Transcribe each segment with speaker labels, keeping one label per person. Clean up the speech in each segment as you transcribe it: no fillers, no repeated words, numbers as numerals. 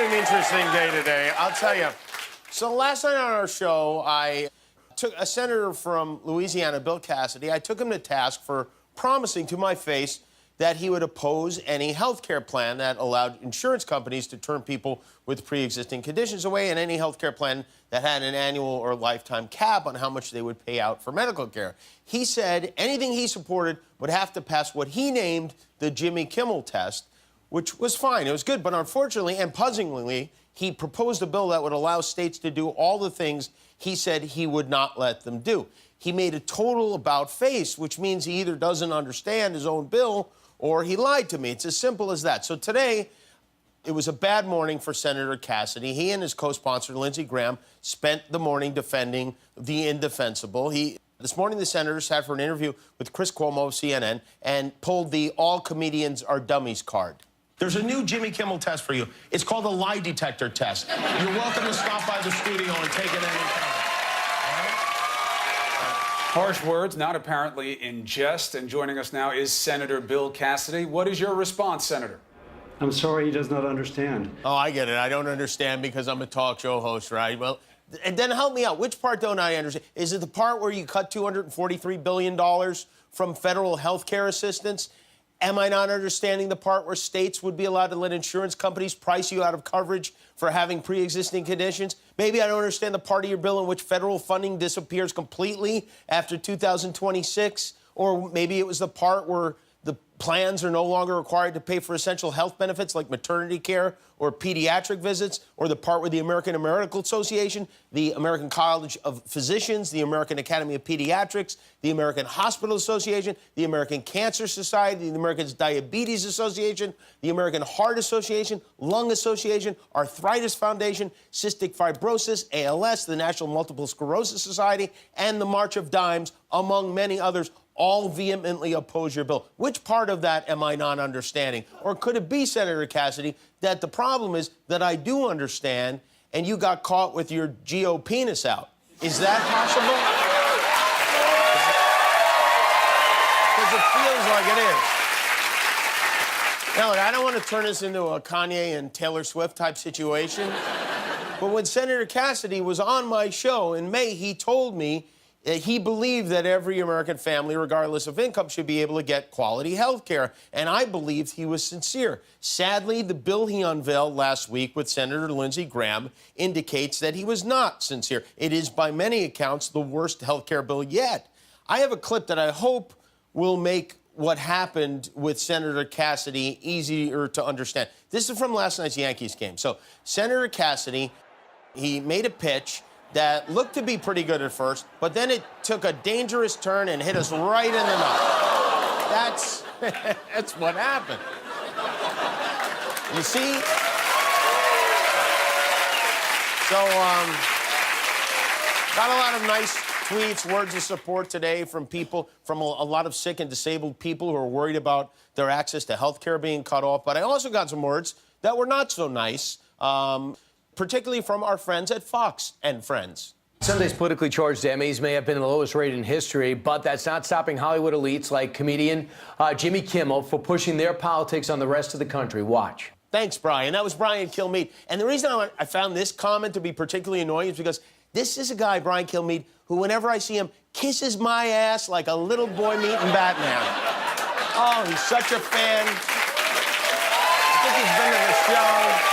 Speaker 1: an interesting day today, I'll tell you. So last night on our show, I took a senator from Louisiana, Bill Cassidy. I took him to task for promising to my face that he would oppose any health care plan that allowed insurance companies to turn people with pre-existing conditions away, and any health care plan that had an annual or lifetime cap on how much they would pay out for medical care. He said anything he supported would have to pass what he named the Jimmy Kimmel test, which was fine. It was good, but unfortunately and puzzlingly, he proposed a bill that would allow states to do all the things he said he would not let them do. He made a total about-face, which means he either doesn't understand his own bill or he lied to me. It's as simple as that. So today, it was a bad morning for Senator Cassidy. He and his co-sponsor, Lindsey Graham, spent the morning defending the indefensible. This morning, the senator sat for an interview with Chris Cuomo of CNN and pulled the all comedians are dummies card. There's a new Jimmy Kimmel test for you. It's called a lie detector test. You're welcome to stop by the studio and take it anytime.
Speaker 2: Harsh words, not apparently in jest. And joining us now is Senator Bill Cassidy. What is your response, Senator?
Speaker 3: I'm sorry he does not understand.
Speaker 1: Oh, I get it. I don't understand because I'm a talk show host, right? Well, and then help me out. Which part don't I understand? Is it the part where you cut $243 billion from federal health care assistance? Am I not understanding the part where states would be allowed to let insurance companies price you out of coverage for having pre-existing conditions? Maybe I don't understand the part of your bill in which federal funding disappears completely after 2026. Or maybe it was the part where the plans are no longer required to pay for essential health benefits like maternity care or pediatric visits, or the part where the American Medical Association, the American College of Physicians, the American Academy of Pediatrics, the American Hospital Association, the American Cancer Society, the American Diabetes Association, the American Heart Association, Lung Association, Arthritis Foundation, Cystic Fibrosis, ALS, the National Multiple Sclerosis Society, and the March of Dimes, among many others, all vehemently oppose your bill. Which part of that am I not understanding? Or could it be, Senator Cassidy, that the problem is that I do understand and you got caught with your Geo penis out? Is that possible? Because it feels like it is. Now, look, I don't want to turn this into a Kanye and Taylor Swift type situation, but when Senator Cassidy was on my show in May, he told me he believed that every American family, regardless of income, should be able to get quality health care, and I believed he was sincere. Sadly, the bill he unveiled last week with Senator Lindsey Graham indicates that he was not sincere. It is, by many accounts, the worst health care bill yet. I have a clip that I hope will make what happened with Senator Cassidy easier to understand. This is from last night's Yankees game. So Senator Cassidy, he made a pitch that looked to be pretty good at first, but then it took a dangerous turn and hit us right in the nuts. That's what happened. You see? So, got a lot of nice tweets, words of support today from people, from a lot of sick and disabled people who are worried about their access to health care being cut off. But I also got some words that were not so nice, particularly from our friends at Fox and Friends.
Speaker 4: Sunday's politically charged Emmys may have been the lowest rate in history, but that's not stopping Hollywood elites like comedian Jimmy Kimmel for pushing their politics on the rest of the country. Watch.
Speaker 1: Thanks, Brian. That was Brian Kilmeade. And the reason I found this comment to be particularly annoying is because this is a guy, Brian Kilmeade, who whenever I see him, kisses my ass like a little boy meeting Batman. Oh, he's such a fan. I think he's been to the show.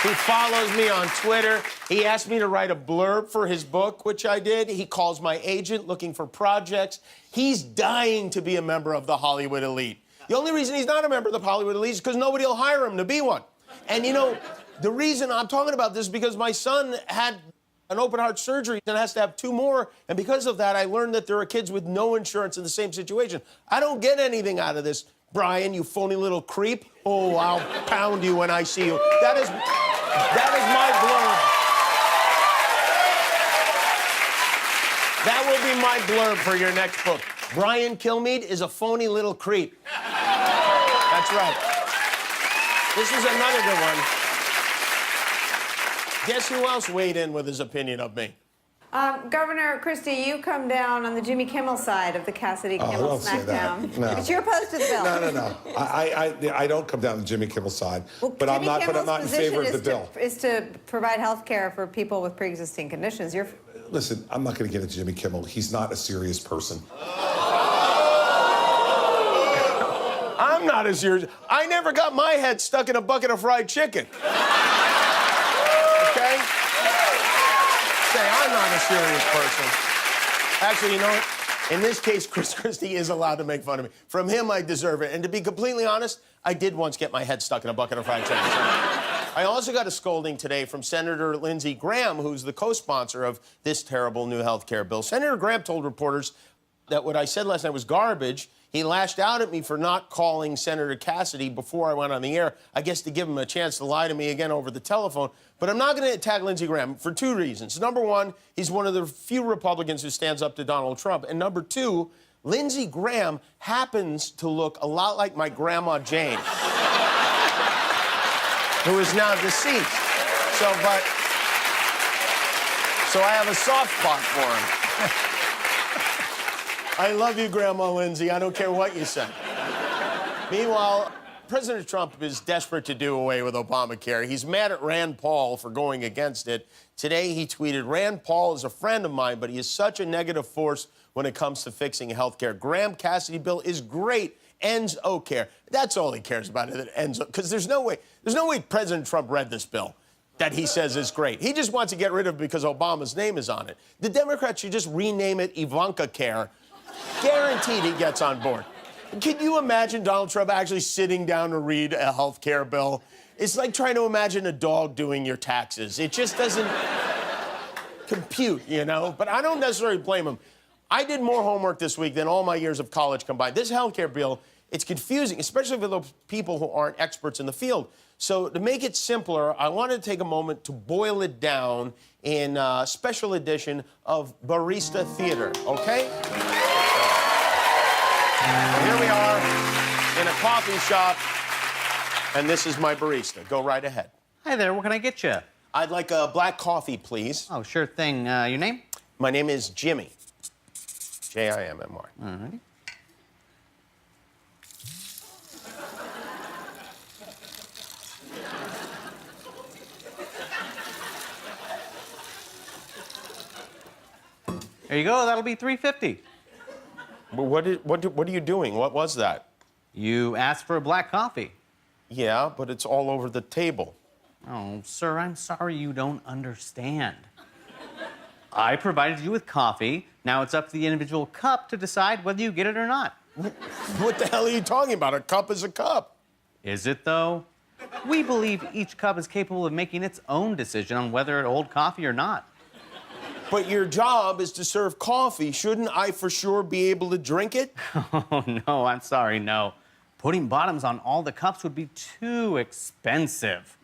Speaker 1: He follows me on Twitter. He asked me to write a blurb for his book, which I did. He calls my agent looking for projects. He's dying to be a member of the Hollywood elite. The only reason he's not a member of the Hollywood elite is because nobody will hire him to be one. And, you know, the reason I'm talking about this is because my son had an open heart surgery and has to have 2 more. And because of that, I learned that there are kids with no insurance in the same situation. I don't get anything out of this, Brian, you phony little creep. Oh, I'll pound you when I see you. That is my blurb. That will be my blurb for your next book. Brian Kilmeade is a phony little creep. That's right. This is another good one. Guess who else weighed in with his opinion of me?
Speaker 5: Governor Christie, you come down on the Jimmy Kimmel side of the Cassidy Kimmel
Speaker 6: don't say that.
Speaker 5: smackdown.
Speaker 6: No.
Speaker 5: But you're opposed to the bill.
Speaker 6: No. I don't come down the Jimmy Kimmel side,
Speaker 5: Well,
Speaker 6: but I'm not in favor of the bill.
Speaker 5: Is to provide health care for people with pre-existing conditions.
Speaker 6: Listen, I'm not going to get into Jimmy Kimmel. He's not a serious person.
Speaker 1: I'm not as serious. I never got my head stuck in a bucket of fried chicken. Okay? Say, I'm not a serious person. Actually, you know what? In this case, Christie is allowed to make fun of me. From him, I deserve it. And to be completely honest, I did once get my head stuck in a bucket of fried chicken. I also got a scolding today from Senator Lindsey Graham, who's the co-sponsor of this terrible new health care bill. Senator Graham told reporters that what I said last night was garbage. He lashed out at me for not calling Senator Cassidy before I went on the air, I guess to give him a chance to lie to me again over the telephone. But I'm not going to attack Lindsey Graham for two reasons. Number one, he's one of the few Republicans who stands up to Donald Trump. And number two, Lindsey Graham happens to look a lot like my grandma Jane, who is now deceased. So I have a soft spot for him. I love you, Grandma Lindsay. I don't care what you say. Meanwhile, President Trump is desperate to do away with Obamacare. He's mad at Rand Paul for going against it. Today, he tweeted, "Rand Paul is a friend of mine, but he is such a negative force when it comes to fixing health care. Graham Cassidy bill is great, ends Ocare." That's all he cares about, it ends, because there's no way President Trump read this bill that he says is great. He just wants to get rid of it because Obama's name is on it. The Democrats should just rename it Ivanka Care. Guaranteed he gets on board. Can you imagine Donald Trump actually sitting down to read a health care bill? It's like trying to imagine a dog doing your taxes. It just doesn't compute, you know? But I don't necessarily blame him. I did more homework this week than all my years of college combined. This health care bill, it's confusing, especially for those people who aren't experts in the field. So to make it simpler, I wanted to take a moment to boil it down in a special edition of Barista Theater, okay? Here we are in a coffee shop, and this is my barista. Go right ahead.
Speaker 7: Hi there, what can I get you?
Speaker 1: I'd like a black coffee, please.
Speaker 7: Oh, sure thing. Your name?
Speaker 1: My name is Jimmy. J-I-M-M-Y.
Speaker 7: All righty. There you go, that'll be $3.50.
Speaker 1: Well, what are you doing? What was that?
Speaker 7: You asked for a black coffee.
Speaker 1: Yeah, but it's all over the table.
Speaker 7: Oh, sir, I'm sorry you don't understand. I provided you with coffee. Now it's up to the individual cup to decide whether you get it or not.
Speaker 1: What the hell are you talking about? A cup is a cup.
Speaker 7: Is it, though? We believe each cup is capable of making its own decision on whether to hold coffee or not.
Speaker 1: But your job is to serve coffee. Shouldn't I for sure be able to drink it?
Speaker 7: Oh, no, I'm sorry, no. Putting bottoms on all the cups would be too expensive.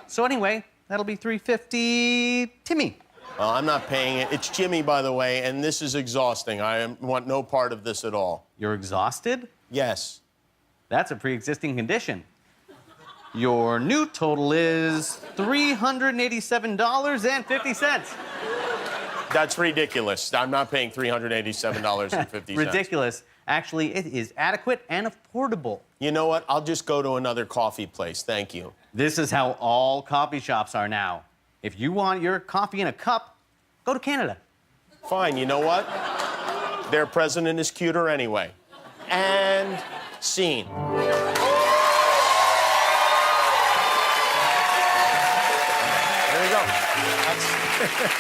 Speaker 7: So anyway, that'll be $3.50. Timmy.
Speaker 1: Well, I'm not paying it. It's Jimmy, by the way, and this is exhausting. Want no part of this at all.
Speaker 7: You're exhausted?
Speaker 1: Yes.
Speaker 7: That's a pre-existing condition. Your new total is $387.50.
Speaker 1: That's ridiculous. I'm not paying $387.50.
Speaker 7: Ridiculous. Actually, it is adequate and affordable.
Speaker 1: You know what? I'll just go to another coffee place. Thank you.
Speaker 7: This is how all coffee shops are now. If you want your coffee in a cup, go to Canada.
Speaker 1: Fine. You know what? Their president is cuter anyway. And scene. There you go.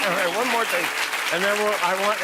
Speaker 1: All right, one more thing. And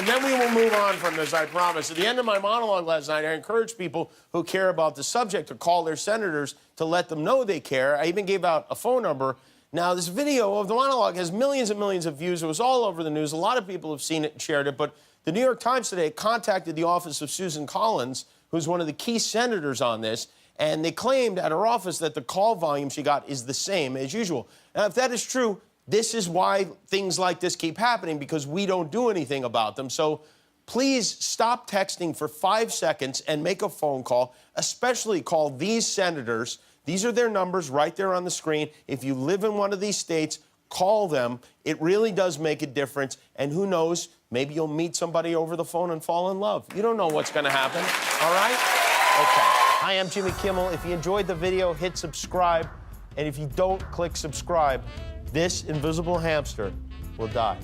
Speaker 1: then we will move on from this, I promise. At the end of my monologue last night, I encouraged people who care about the subject to call their senators to let them know they care. I even gave out a phone number. Now, this video of the monologue has millions and millions of views. It was all over the news. A lot of people have seen it and shared it. But the New York Times today contacted the office of Susan Collins, who's one of the key senators on this, and they claimed at her office that the call volume she got is the same as usual. Now, if that is true, this is why things like this keep happening, because we don't do anything about them. So please stop texting for 5 seconds and make a phone call, especially call these senators. These are their numbers right there on the screen. If you live in one of these states, Call them. It really does make a difference. And who knows, maybe you'll meet somebody over the phone and fall in love. You don't know what's going to happen, all right? Okay. Hi, I'm Jimmy Kimmel. If you enjoyed the video, hit subscribe. And if you don't click subscribe, this invisible hamster will die.